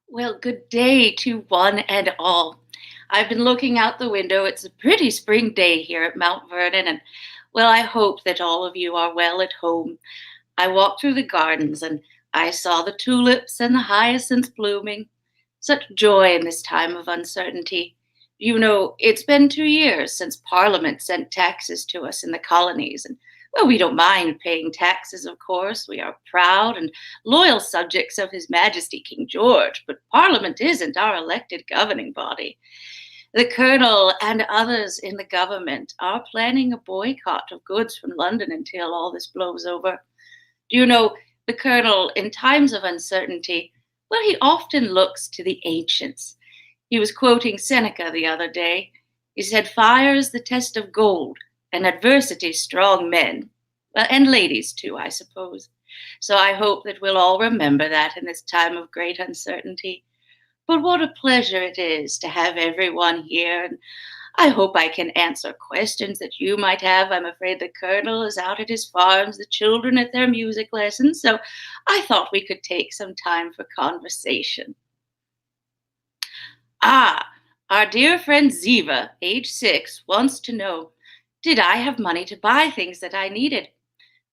Well, good day to one and all. I've been looking out the window. It's a pretty spring day here at Mount Vernon, and well, I hope that all of you are well at home. I walked through the gardens and I saw the tulips and the hyacinths blooming. Such joy in this time of uncertainty. You know, it's been 2 years since Parliament sent taxes to us in the colonies, and well, we don't mind paying taxes, of course. We are proud and loyal subjects of His Majesty King George, but Parliament isn't our elected governing body. The Colonel and others in the government are planning a boycott of goods from London until all this blows over. Do you know, the Colonel, in times of uncertainty, well, he often looks to the ancients. He was quoting Seneca the other day. He said, "Fire is the test of gold, and adversity strong men." Well, and ladies too, I suppose. So I hope that we'll all remember that in this time of great uncertainty. But what a pleasure it is to have everyone here, and I hope I can answer questions that you might have. I'm afraid the Colonel is out at his farms, the children at their music lessons, so I thought we could take some time for conversation. Ah, our dear friend Ziva, age 6, wants to know, did I have money to buy things that I needed?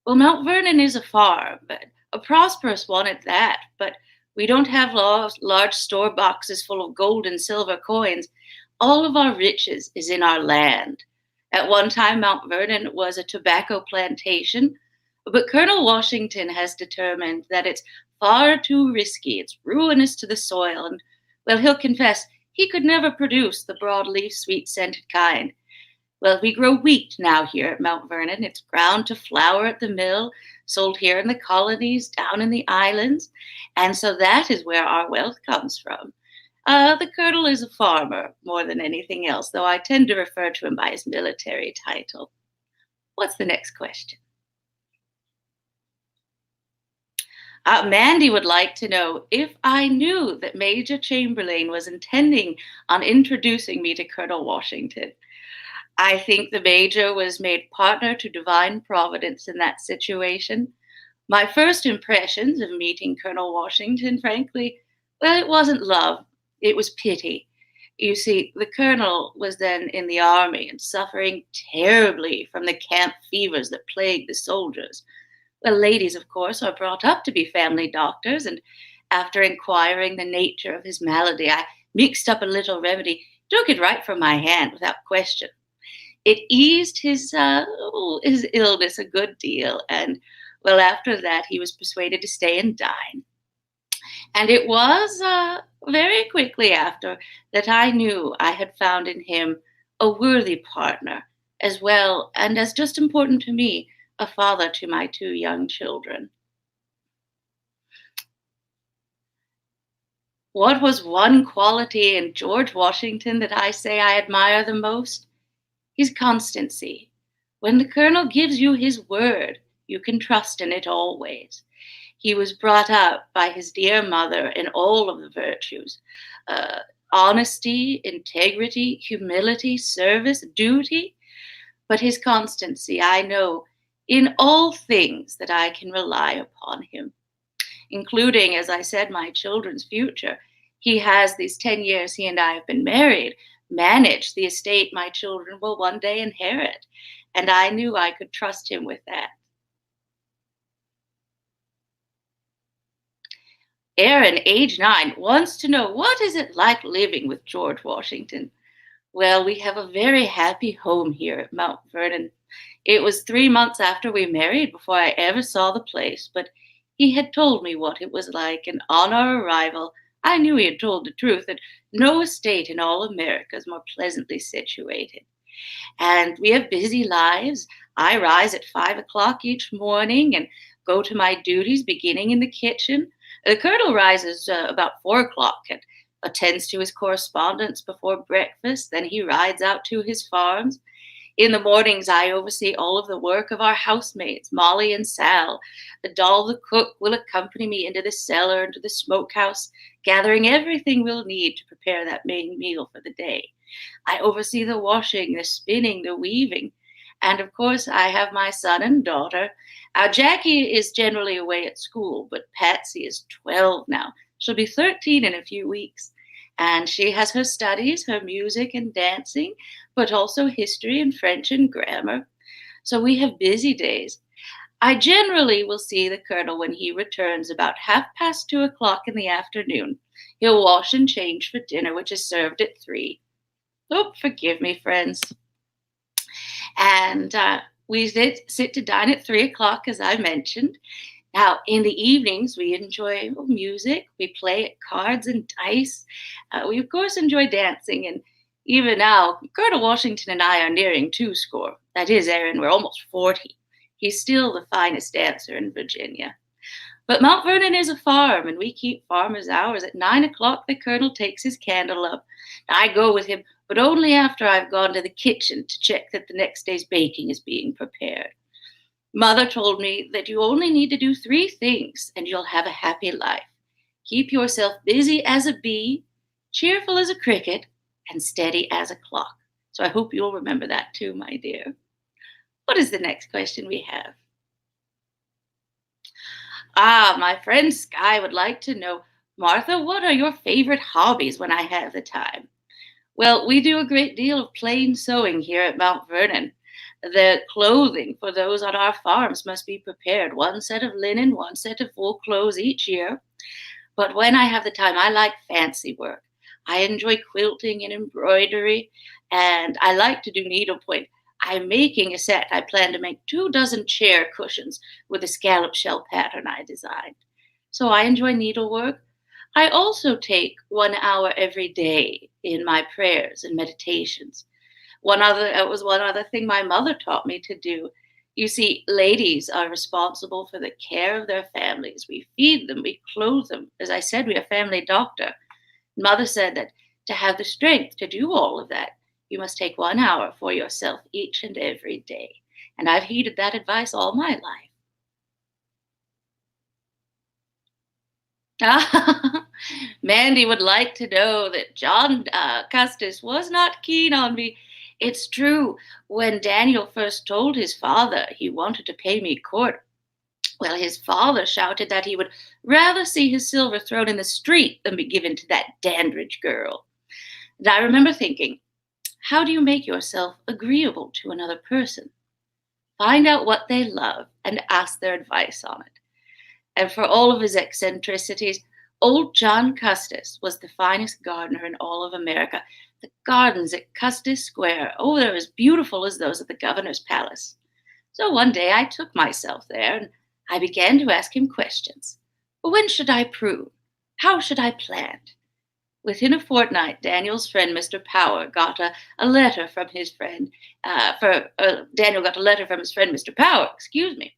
Well, Mount Vernon is a farm, but a prosperous one at that. But we don't have large store boxes full of gold and silver coins. All of our riches is in our land. At one time, Mount Vernon was a tobacco plantation, but Colonel Washington has determined that it's far too risky. It's ruinous to the soil, and well, he'll confess he could never produce the broadleaf, sweet scented kind. Well, we grow wheat now here at Mount Vernon. It's ground to flour at the mill, sold here in the colonies, down in the islands. And so that is where our wealth comes from. The Colonel is a farmer more than anything else, though I tend to refer to him by his military title. What's the next question? Mandy would like to know if I knew that Major Chamberlain was intending on introducing me to Colonel Washington. I think the Major was made partner to divine providence in that situation. My first impressions of meeting Colonel Washington, frankly, well, it wasn't love, it was pity. You see, the Colonel was then in the army and suffering terribly from the camp fevers that plagued the soldiers. Well, ladies, of course, are brought up to be family doctors, and after inquiring the nature of his malady, I mixed up a little remedy, took it right from my hand without question. It eased his illness a good deal, and well, after that, he was persuaded to stay and dine. And it was very quickly after that I knew I had found in him a worthy partner, as well, and as just important to me, a father to my 2 young children. What was one quality in George Washington that I say I admire the most? His constancy. When the Colonel gives you his word, you can trust in it always. He was brought up by his dear mother in all of the virtues, uh, honesty, integrity, humility, service, duty. But his constancy, I know in all things that I can rely upon him, including, as I said, my children's future. He has these 10 years he and I have been married, managed the estate my children will one day inherit. And I knew I could trust him with that. Aaron, age 9, wants to know, what is it like living with George Washington? Well, we have a very happy home here at Mount Vernon. It was 3 months after we married before I ever saw the place, but he had told me what it was like, and on our arrival, I knew he had told the truth, that no estate in all America is more pleasantly situated. And we have busy lives. I rise at 5 o'clock each morning and go to my duties, beginning in the kitchen. The Colonel rises about 4 o'clock and attends to his correspondence before breakfast. Then he rides out to his farms. In the mornings, I oversee all of the work of our housemaids, Molly and Sal. The doll, the cook, will accompany me into the cellar, into the smokehouse, gathering everything we'll need to prepare that main meal for the day. I oversee the washing, the spinning, the weaving. And of course, I have my son and daughter. Jackie is generally away at school, but Patsy is 12 now. She'll be 13 in a few weeks. And she has her studies, her music and dancing, but also history and French and grammar. So we have busy days. I generally will see the Colonel when he returns about 2:30 in the afternoon. He'll wash and change for dinner, which is served at 3. Oh, forgive me, friends. And we sit to dine at 3 o'clock, as I mentioned. Now, in the evenings, we enjoy music. We play at cards and dice. We, of course, enjoy dancing. And even now, Colonel Washington and I are nearing 2 score. That is, Aaron, we're almost 40. He's still the finest dancer in Virginia. But Mount Vernon is a farm, and we keep farmers' hours. At 9 o'clock, the Colonel takes his candle up. I go with him, but only after I've gone to the kitchen to check that the next day's baking is being prepared. Mother told me that you only need to do 3 things and you'll have a happy life. Keep yourself busy as a bee, cheerful as a cricket, and steady as a clock. So I hope you'll remember that too, my dear. What is the next question we have? My friend Sky would like to know, Martha, what are your favorite hobbies when I have the time? Well, we do a great deal of plain sewing here at Mount Vernon. The clothing for those on our farms must be prepared. 1 set of linen, 1 set of wool clothes each year. But when I have the time, I like fancy work. I enjoy quilting and embroidery, and I like to do needlepoint. I'm making a set. I plan to make 2 dozen chair cushions with a scallop shell pattern I designed. So I enjoy needlework. I also take 1 hour every day in my prayers and meditations. One other thing my mother taught me to do. You see, ladies are responsible for the care of their families. We feed them, we clothe them. As I said, we are family doctor. Mother said that to have the strength to do all of that, you must take 1 hour for yourself each and every day. And I've heeded that advice all my life. Mandy would like to know that John Custis was not keen on me. It's true. When Daniel first told his father he wanted to pay me court, well, his father shouted that he would rather see his silver thrown in the street than be given to that Dandridge girl. And I remember thinking, how do you make yourself agreeable to another person? Find out what they love and ask their advice on it. And for all of his eccentricities, old John Custis was the finest gardener in all of America. The gardens at Custis Square, oh, they're as beautiful as those at the governor's palace. So one day I took myself there and I began to ask him questions. When should I prune? How should I plant? Within a fortnight, Daniel's friend, Mr. Power, got a letter from his friend. Daniel got a letter from his friend, Mr. Power, excuse me.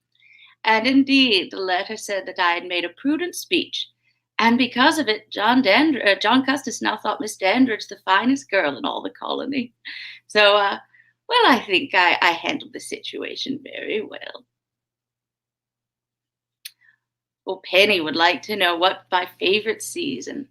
And indeed, the letter said that I had made a prudent speech. And because of it, John Custis now thought Miss Dandridge the finest girl in all the colony. So, well, I think I handled the situation very well. Well, Penny would like to know what my favorite season.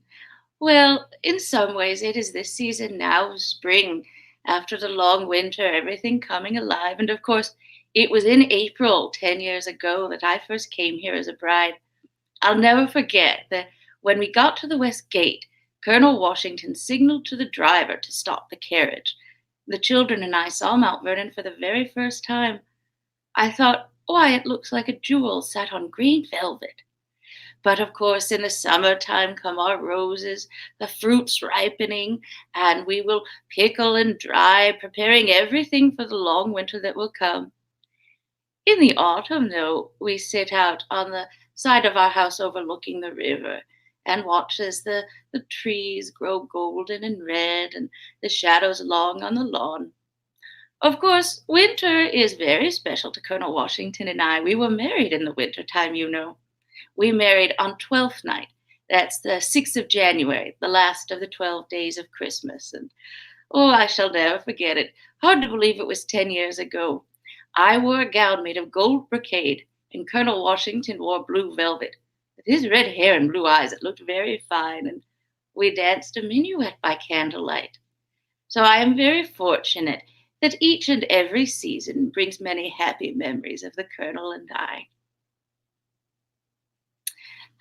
Well, in some ways, it is this season now, spring, after the long winter, everything coming alive. And of course, it was in April 10 years ago that I first came here as a bride. I'll never forget that when we got to the west gate, Colonel Washington signaled to the driver to stop the carriage. The children and I saw Mount Vernon for the very first time. I thought, why, it looks like a jewel sat on green velvet. But of course, in the summertime come our roses, the fruits ripening, and we will pickle and dry, preparing everything for the long winter that will come. In the autumn, though, we sit out on the side of our house overlooking the river and watch as the trees grow golden and red and the shadows long on the lawn. Of course, winter is very special to Colonel Washington and I. We were married in the winter time, you know. We married on Twelfth Night. That's the 6th of January, the last of the 12 days of Christmas. And oh, I shall never forget it. Hard to believe it was 10 years ago. I wore a gown made of gold brocade, and Colonel Washington wore blue velvet. With his red hair and blue eyes, it looked very fine, and we danced a minuet by candlelight. So I am very fortunate that each and every season brings many happy memories of the Colonel and I.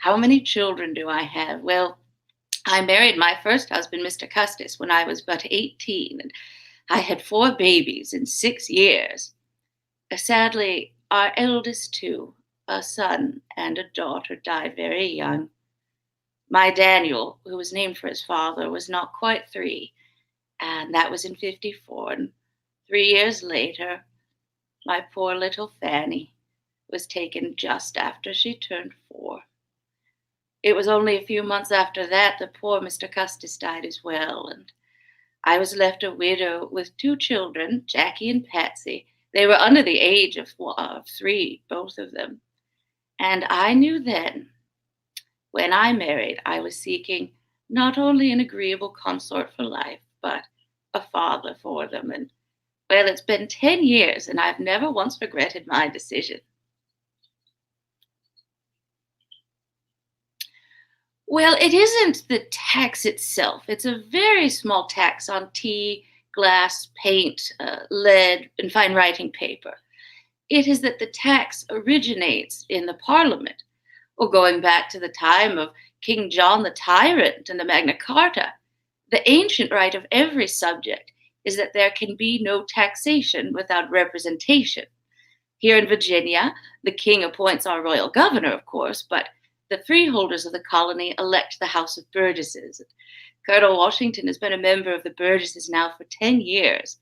How many children do I have? Well, I married my first husband, Mr. Custis, when I was but 18, and I had 4 babies in 6 years. Sadly, our eldest two, a son and a daughter, died very young. My Daniel, who was named for his father, was not quite 3, and that was in 54. And 3 years later, my poor little Fanny was taken just after she turned 4. It was only a few months after that that poor Mr. Custis died as well, and I was left a widow with 2 children, Jackie and Patsy. They were under the age of 3, both of them. And I knew then, when I married, I was seeking not only an agreeable consort for life, but a father for them. And well, it's been 10 years, and I've never once regretted my decision. Well, it isn't the tax itself. It's a very small tax on tea, glass, paint, lead, and fine writing paper. It is that the tax originates in the Parliament, or going back to the time of King John the Tyrant and the Magna Carta. The ancient right of every subject is that there can be no taxation without representation. Here in Virginia, the king appoints our royal governor, of course, but the freeholders of the colony elect the House of Burgesses. Colonel Washington has been a member of the Burgesses now for 10 years.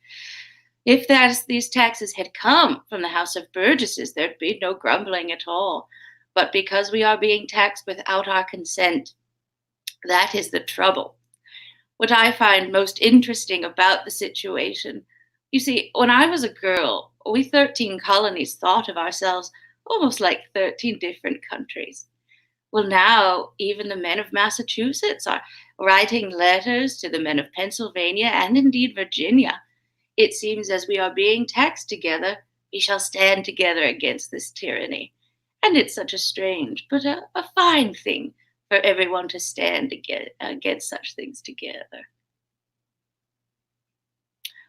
If these taxes had come from the House of Burgesses, there'd be no grumbling at all. But because we are being taxed without our consent, that is the trouble. What I find most interesting about the situation, you see, when I was a girl, we 13 colonies thought of ourselves almost like 13 different countries. Well, now even the men of Massachusetts are writing letters to the men of Pennsylvania and indeed Virginia. It seems as we are being taxed together, we shall stand together against this tyranny. And it's such a strange, but a fine thing for everyone to stand against such things together.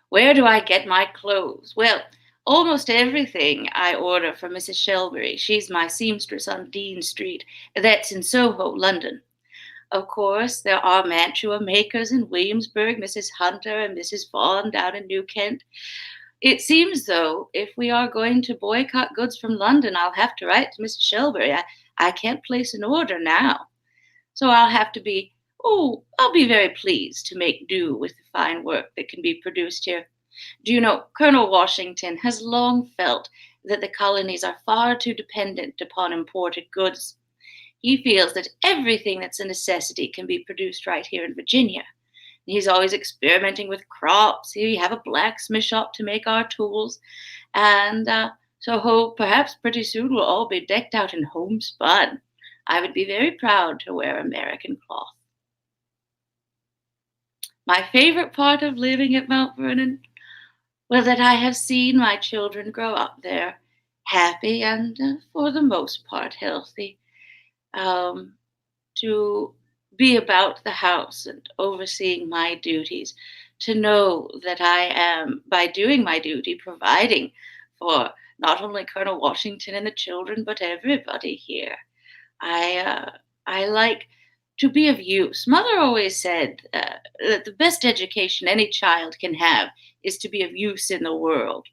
Where do I get my clothes? Well, almost everything I order from Mrs. Shelbury. She's my seamstress on Dean Street. That's in Soho, London. Of course, there are mantua makers in Williamsburg, Mrs. Hunter and Mrs. Vaughan down in New Kent. It seems, though, if we are going to boycott goods from London, I'll have to write to Mrs. Shelbury. I can't place an order now. So I'll be very pleased to make do with the fine work that can be produced here. Do you know, Colonel Washington has long felt that the colonies are far too dependent upon imported goods. He feels that everything that's a necessity can be produced right here in Virginia. He's always experimenting with crops. We have a blacksmith shop to make our tools. And perhaps pretty soon we'll all be decked out in homespun. I would be very proud to wear American cloth. My favorite part of living at Mount Vernon? Well, that I have seen my children grow up there, happy and, for the most part, healthy. To be about the house and overseeing my duties, to know that I am, by doing my duty, providing for not only Colonel Washington and the children, but everybody here. I like to be of use. Mother always said that the best education any child can have is to be of use in the world.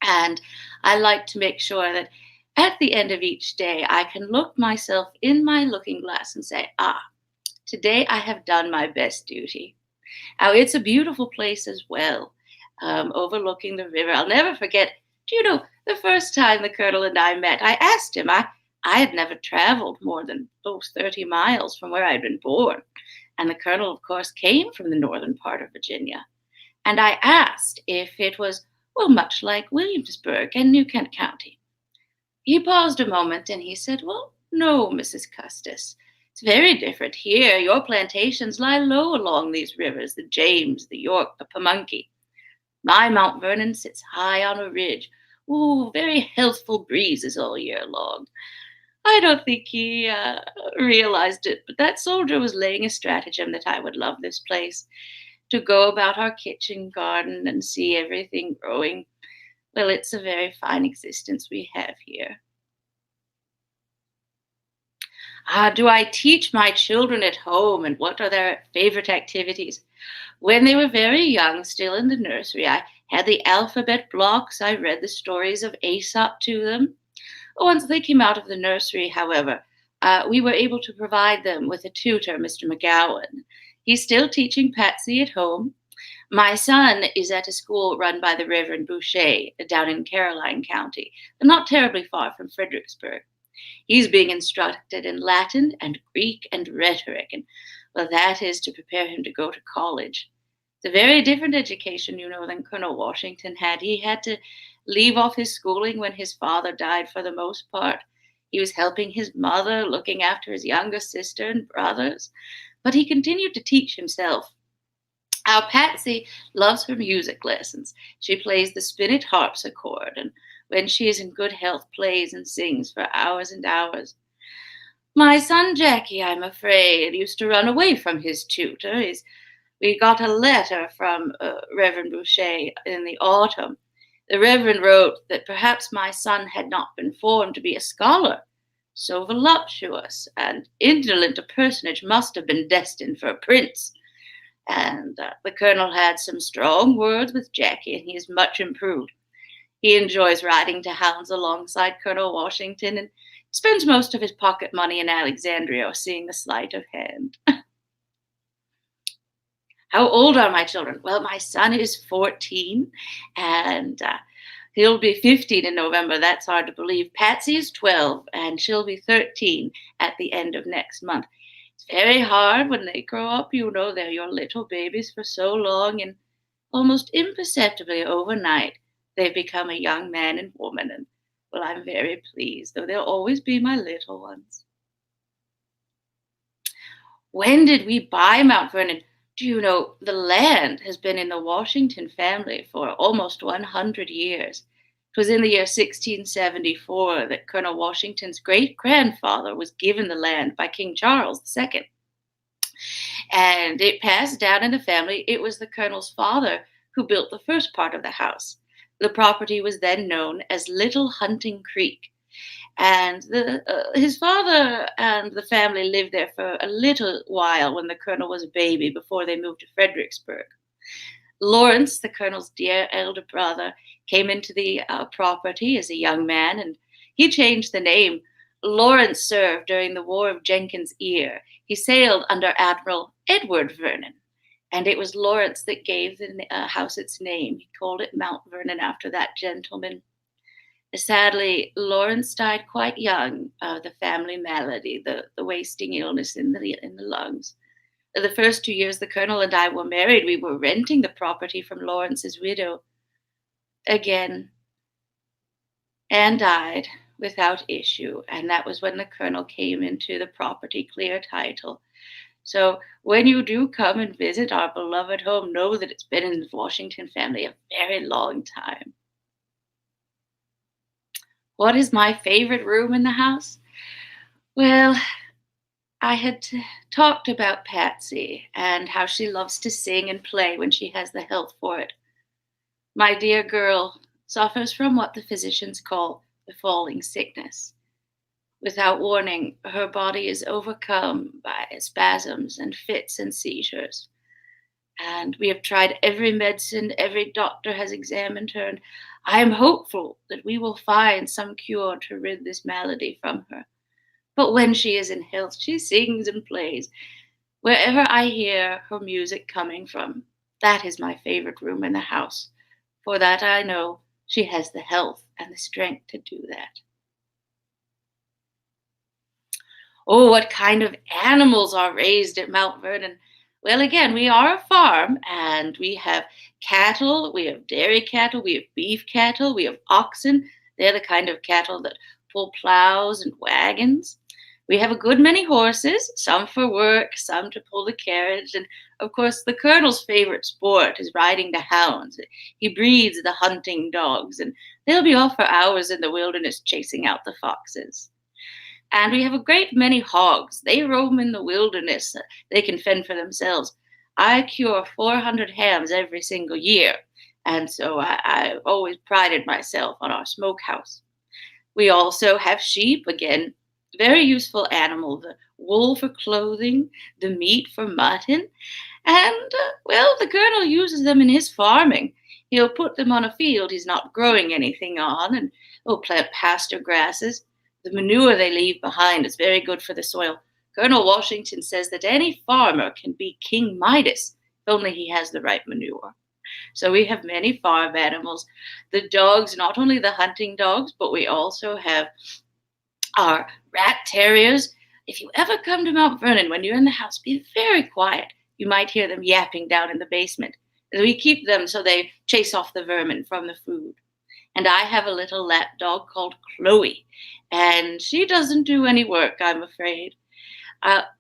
And I like to make sure that at the end of each day, I can look myself in my looking glass and say, today I have done my best duty. Now, it's a beautiful place as well, overlooking the river. I'll never forget, the first time the Colonel and I met, I asked him, I had never traveled more than 30 miles from where I'd been born. And the Colonel, of course, came from the northern part of Virginia. And I asked if it was, much like Williamsburg and New Kent County. He paused a moment and he said, well, no, Mrs. Custis. It's very different here. Your plantations lie low along these rivers, the James, the York, the Pamunkey. My Mount Vernon sits high on a ridge. Very healthful breezes all year long. I don't think he realized it, but that soldier was laying a stratagem that I would love this place, to go about our kitchen garden and see everything growing. Well, it's a very fine existence we have here. Do I teach my children at home and what are their favorite activities? When they were very young, still in the nursery, I had the alphabet blocks. I read the stories of Aesop to them. Once they came out of the nursery, however, we were able to provide them with a tutor, Mr. McGowan. He's still teaching Patsy at home. My son is at a school run by the Reverend Boucher down in Caroline County, not terribly far from Fredericksburg. He's being instructed in Latin and Greek and rhetoric, and well, that is to prepare him to go to college. It's a very different education, than Colonel Washington had. He had to leave off his schooling when his father died for the most part. He was helping his mother, looking after his younger sister and brothers, but he continued to teach himself. Our Patsy loves her music lessons. She plays the spinet harpsichord, and when she is in good health, plays and sings for hours and hours. My son Jackie, I'm afraid, used to run away from his tutor. We got a letter from Reverend Boucher in the autumn. The Reverend wrote that perhaps my son had not been formed to be a scholar. So voluptuous and indolent a personage must have been destined for a prince. And the colonel had some strong words with Jackie, and he is much improved. He enjoys riding to hounds alongside Colonel Washington and spends most of his pocket money in Alexandria or seeing the sleight of hand. How old are my children? Well, my son is 14, and he'll be 15 in November. That's hard to believe. Patsy is 12, and she'll be 13 at the end of next month. It's very hard when they grow up. They're your little babies for so long, and almost imperceptibly overnight, they've become a young man and woman. And well, I'm very pleased, though they'll always be my little ones. When did we buy Mount Vernon? Do you know the land has been in the Washington family for almost 100 years? It was in the year 1674 that Colonel Washington's great grandfather was given the land by King Charles II. And it passed down in the family. It was the colonel's father who built the first part of the house. The property was then known as Little Hunting Creek. And his father and the family lived there for a little while when the colonel was a baby before they moved to Fredericksburg. Lawrence, the colonel's dear elder brother, came into the property as a young man, and he changed the name. Lawrence served during the War of Jenkins' Ear. He sailed under Admiral Edward Vernon, and it was Lawrence that gave the house its name. He called it Mount Vernon after that gentleman. Sadly, Lawrence died quite young of the family malady, the wasting illness in the lungs. The first 2 years the colonel and I were married, we were renting the property from Lawrence's widow. Again, Anne died without issue, and that was when the colonel came into the property clear title. So when you do come and visit our beloved home, know that it's been in the Washington family a very long time. What is my favorite room in the house? Well, I had talked about Patsy and how she loves to sing and play when she has the health for it. My dear girl suffers from what the physicians call the falling sickness. Without warning, her body is overcome by spasms and fits and seizures. And we have tried every medicine, every doctor has examined her, and I am hopeful that we will find some cure to rid this malady from her. But when she is in health, she sings and plays. Wherever I hear her music coming from, that is my favorite room in the house. For that I know she has the health and the strength to do that. Oh, what kind of animals are raised at Mount Vernon? Well, again, we are a farm, and we have cattle, we have dairy cattle, we have beef cattle, we have oxen. They're the kind of cattle that pull plows and wagons. We have a good many horses, some for work, some to pull the carriage, and of course the colonel's favorite sport is riding the hounds. He breeds the hunting dogs, and they'll be off for hours in the wilderness chasing out the foxes. And we have a great many hogs. They roam in the wilderness. They can fend for themselves. I cure 400 hams every single year. And so I've always prided myself on our smokehouse. We also have sheep. Again, Very useful animal. The wool for clothing, the meat for mutton, and, well, the Colonel uses them in his farming. He'll put them on a field he's not growing anything on, and he'll plant pasture grasses. The manure they leave behind is very good for the soil. Colonel Washington says that any farmer can be King Midas if only he has the right manure. So we have many farm animals. The dogs, not only the hunting dogs, but we also have our rat terriers. If you ever come to Mount Vernon when you're in the house, be very quiet. You might hear them yapping down in the basement. We keep them so they chase off the vermin from the food. And I have a little lap dog called Chloe, and she doesn't do any work, I'm afraid.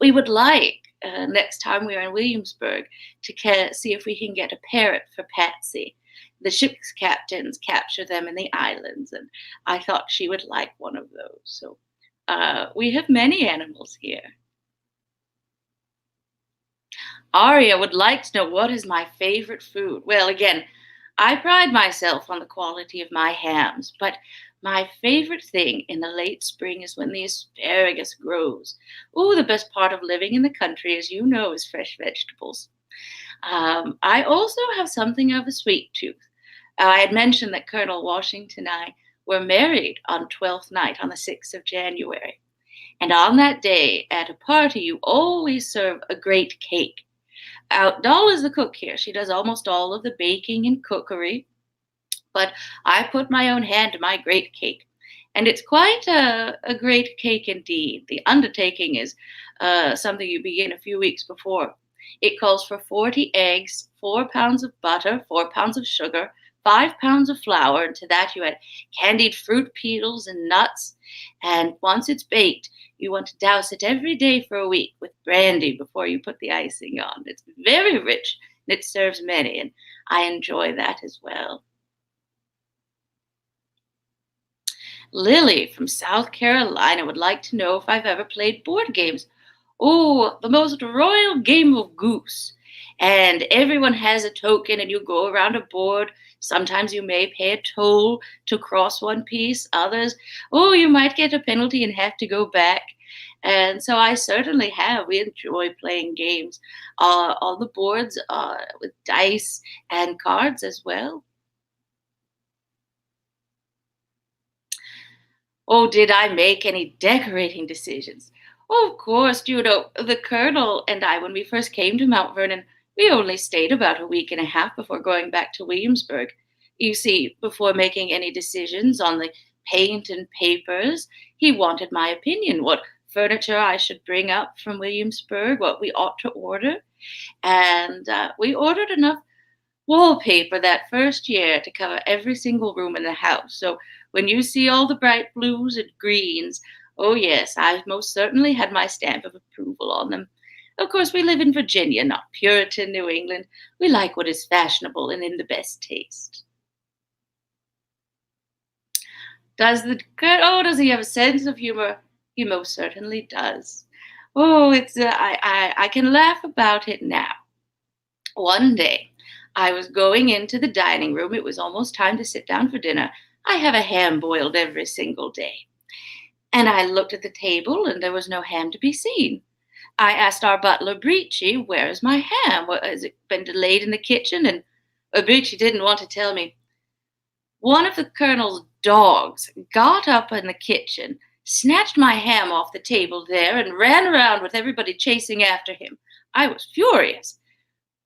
We would like, next time we're in Williamsburg, to see if we can get a parrot for Patsy. The ship's captains capture them in the islands, and I thought she would like one of those. So we have many animals here. Aria would like to know what is my favorite food. Well, again, I pride myself on the quality of my hams, but my favorite thing in the late spring is when the asparagus grows. Oh, the best part of living in the country, as you know, is fresh vegetables. I also have something of a sweet tooth. I had mentioned that Colonel Washington and I were married on Twelfth Night on the 6th of January. And on that day, at a party, you always serve a great cake. Doll is the cook here. She does almost all of the baking and cookery, but I put my own hand to my great cake. And it's quite a great cake indeed. The undertaking is something you begin a few weeks before. It calls for 40 eggs, 4 pounds of butter, 4 pounds of sugar, 5 pounds of flour, and to that you add candied fruit peels and nuts. And once it's baked, you want to douse it every day for a week with brandy before you put the icing on. It's very rich and it serves many, and I enjoy that as well. Lily from South Carolina would like to know if I've ever played board games. Oh, the most royal game of goose. And everyone has a token, and you go around a board. Sometimes you may pay a toll to cross one piece. Others, oh, you might get a penalty and have to go back. And so I certainly have. We enjoy playing games. All the boards with dice and cards as well. Oh, did I make any decorating decisions? Oh, of course, the Colonel and I, when we first came to Mount Vernon, we only stayed about a week and a half before going back to Williamsburg. You see, before making any decisions on the paint and papers, he wanted my opinion, what furniture I should bring up from Williamsburg, what we ought to order. And we ordered enough wallpaper that first year to cover every single room in the house. So when you see all the bright blues and greens, oh yes, I've most certainly had my stamp of approval on them. Of course, we live in Virginia, not Puritan New England. We like what is fashionable and in the best taste. Does he have a sense of humor? He most certainly does. Oh, I can laugh about it now. One day, I was going into the dining room. It was almost time to sit down for dinner. I have a ham boiled every single day. And I looked at the table, and there was no ham to be seen. I asked our butler, Breechy, where is my ham? Has it been delayed in the kitchen? And Breechy didn't want to tell me. One of the Colonel's dogs got up in the kitchen, snatched my ham off the table there, and ran around with everybody chasing after him. I was furious.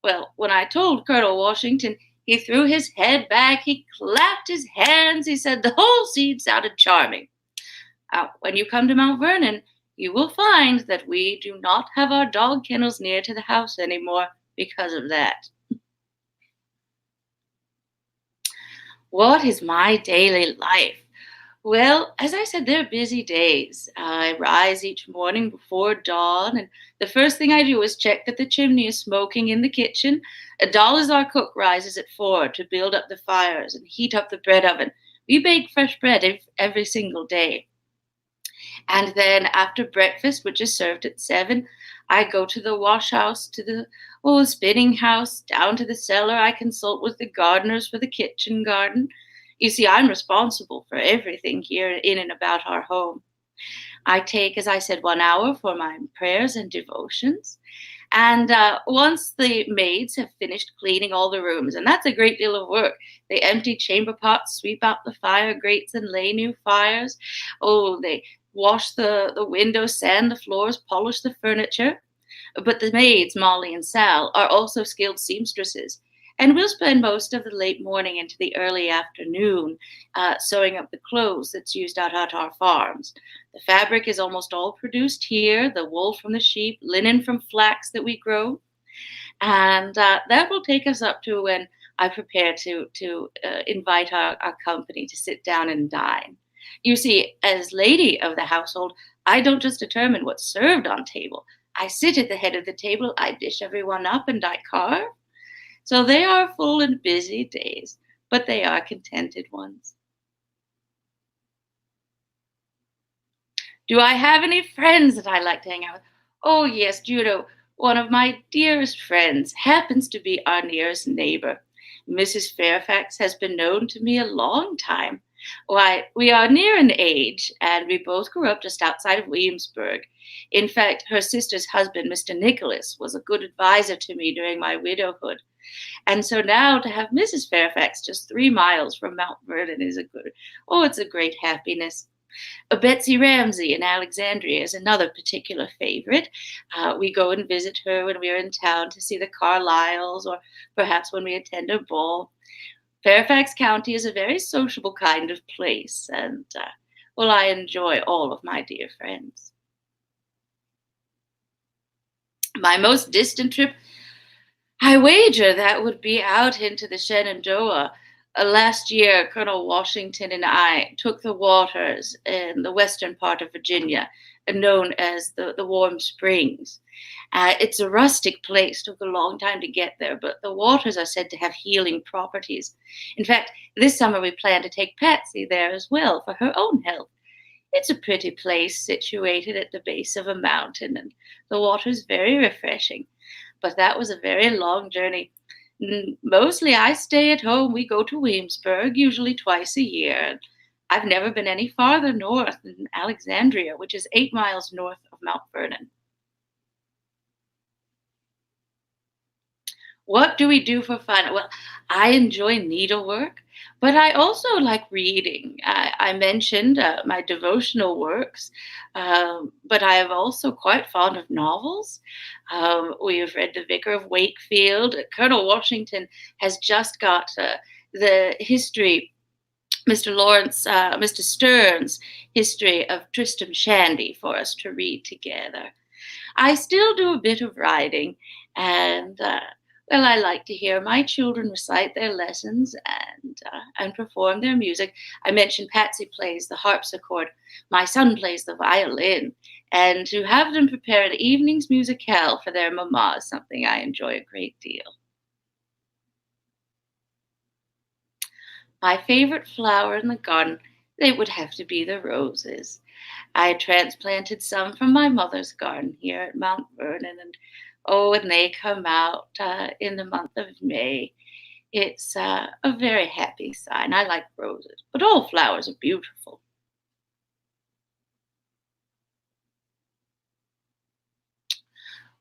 Well, when I told Colonel Washington, he threw his head back, he clapped his hands, he said the whole scene sounded charming. When you come to Mount Vernon, you will find that we do not have our dog kennels near to the house anymore because of that. What is my daily life? Well, as I said, they're busy days. I rise each morning before dawn, and the first thing I do is check that the chimney is smoking in the kitchen. Doll, as our cook, rises at 4 to build up the fires and heat up the bread oven. We bake fresh bread every single day. And then after breakfast, which is served at 7, I go to the wash house, to the spinning house, down to the cellar. I consult with the gardeners for the kitchen garden. You see, I'm responsible for everything here in and about our home. I take, as I said, 1 hour for my prayers and devotions. And once the maids have finished cleaning all the rooms, and that's a great deal of work, they empty chamber pots, sweep out the fire grates, and lay new fires. Oh, they wash the windows, sand the floors, polish the furniture. But the maids, Molly and Sal, are also skilled seamstresses. And we'll spend most of the late morning into the early afternoon sewing up the clothes that's used out at our farms. The fabric is almost all produced here, the wool from the sheep, linen from flax that we grow. And that will take us up to when I prepare to invite our company to sit down and dine. You see, as lady of the household, I don't just determine what's served on table. I sit at the head of the table, I dish everyone up, and I carve. So they are full and busy days, but they are contented ones. Do I have any friends that I like to hang out with? Oh, yes, Judo. One of my dearest friends happens to be our nearest neighbor. Mrs. Fairfax has been known to me a long time. Why, we are near in age, and we both grew up just outside of Williamsburg. In fact, her sister's husband, Mr. Nicholas, was a good advisor to me during my widowhood. And so now to have Mrs. Fairfax just 3 miles from Mount Vernon is it's a great happiness. Betsy Ramsey in Alexandria is another particular favorite. We go and visit her when we are in town to see the Carlyles or perhaps when we attend a ball. Fairfax County is a very sociable kind of place, and I enjoy all of my dear friends. My most distant trip, I wager that would be out into the Shenandoah. Last year, Colonel Washington and I took the waters in the western part of Virginia, known as the Warm Springs. It's a rustic place, took a long time to get there, but the waters are said to have healing properties. In fact, this summer we plan to take Patsy there as well for her own health. It's a pretty place situated at the base of a mountain, and the water's very refreshing. But that was a very long journey. Mostly I stay at home. We go to Williamsburg, usually twice a year. I've never been any farther north than Alexandria, which is 8 miles north of Mount Vernon. What do we do for fun? Well, I enjoy needlework, but I also like reading. I mentioned my devotional works, but I am also quite fond of novels. We have read The Vicar of Wakefield. Colonel Washington has just got the history, Mr. Stern's history of Tristram Shandy for us to read together. I still do a bit of writing, and I like to hear my children recite their lessons and perform their music. I mentioned Patsy plays the harpsichord. My son plays the violin, and to have them prepare an evening's musicale for their mamma is something I enjoy a great deal. My favorite flower in the garden, they would have to be the roses. I transplanted some from my mother's garden here at Mount Vernon, and they come out in the month of May. It's a very happy sign. I like roses, but all flowers are beautiful.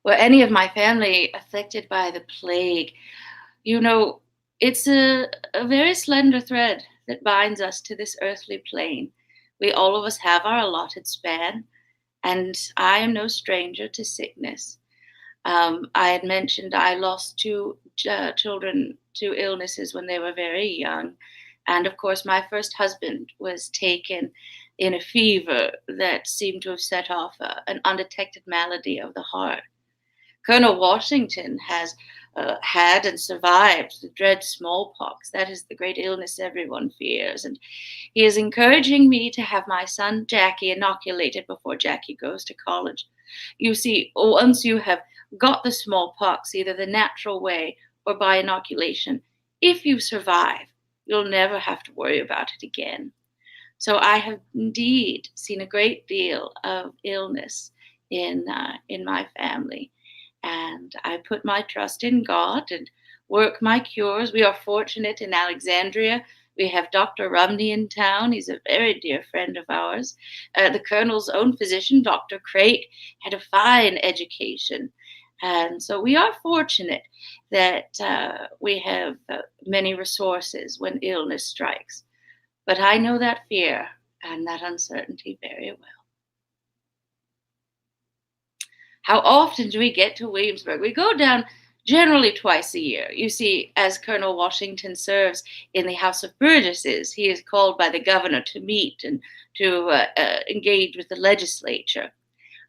Were any of my family affected by the plague? You know, it's a very slender thread that binds us to this earthly plane. We all of us have our allotted span, and I am no stranger to sickness. I had mentioned I lost two children to illnesses when they were very young. And of course, my first husband was taken in a fever that seemed to have set off an undetected malady of the heart. Colonel Washington has had and survived the dread smallpox. That is the great illness everyone fears. And he is encouraging me to have my son Jackie inoculated before Jackie goes to college. You see, once you have got the smallpox, either the natural way or by inoculation, if you survive, you'll never have to worry about it again. So I have indeed seen a great deal of illness in my family, and I put my trust in God and work my cures. We are fortunate in Alexandria We have Dr. Rumney in town. He's a very dear friend of ours. The Colonel's own physician, Dr. Craik, had a fine education. And so we are fortunate that we have many resources when illness strikes. But I know that fear and that uncertainty very well. How often do we get to Williamsburg? We go down generally twice a year. You see, as Colonel Washington serves in the House of Burgesses, he is called by the governor to meet and to engage with the legislature.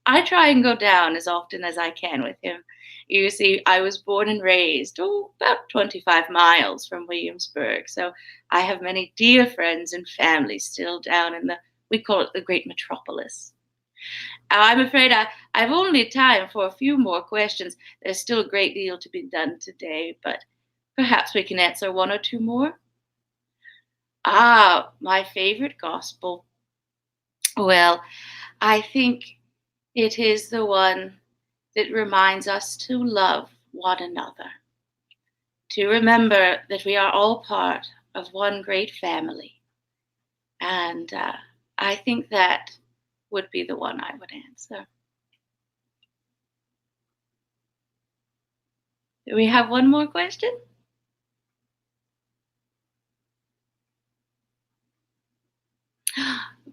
I try and go down as often as I can with him. You see, I was born and raised about 25 miles from Williamsburg, so I have many dear friends and family still down in we call it the great metropolis. I'm afraid I've only time for a few more questions. There's still a great deal to be done today, but perhaps we can answer one or two more. My favorite gospel. Well, I think it is the one that reminds us to love one another, to remember that we are all part of one great family. And I think that would be the one I would answer. Do we have one more question?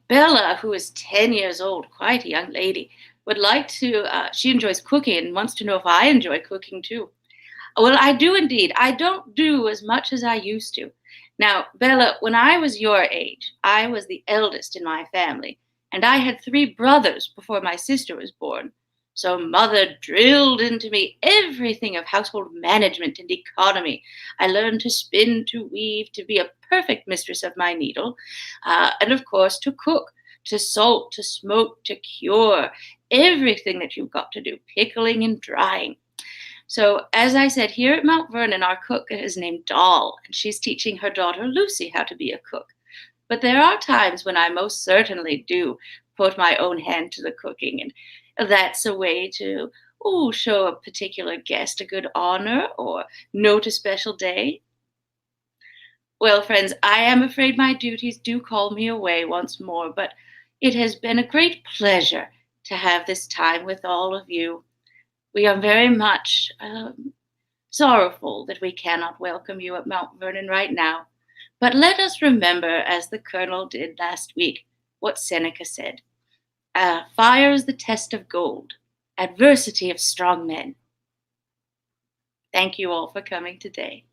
Bella, who is 10 years old, quite a young lady, would like to, she enjoys cooking and wants to know if I enjoy cooking too. Well, I do indeed. I don't do as much as I used to. Now, Bella, when I was your age, I was the eldest in my family, and I had three brothers before my sister was born. So mother drilled into me everything of household management and economy. I learned to spin, to weave, to be a perfect mistress of my needle, and of course to cook, to salt, to smoke, to cure, everything that you've got to do, pickling and drying. So, as I said, here at Mount Vernon, our cook is named Doll, and she's teaching her daughter Lucy how to be a cook. But there are times when I most certainly do put my own hand to the cooking, and that's a way to show a particular guest a good honor or note a special day. Well, friends, I am afraid my duties do call me away once more, but it has been a great pleasure to have this time with all of you. We are very much sorrowful that we cannot welcome you at Mount Vernon right now. But let us remember, as the Colonel did last week, what Seneca said. Fire is the test of gold, adversity of strong men. Thank you all for coming today.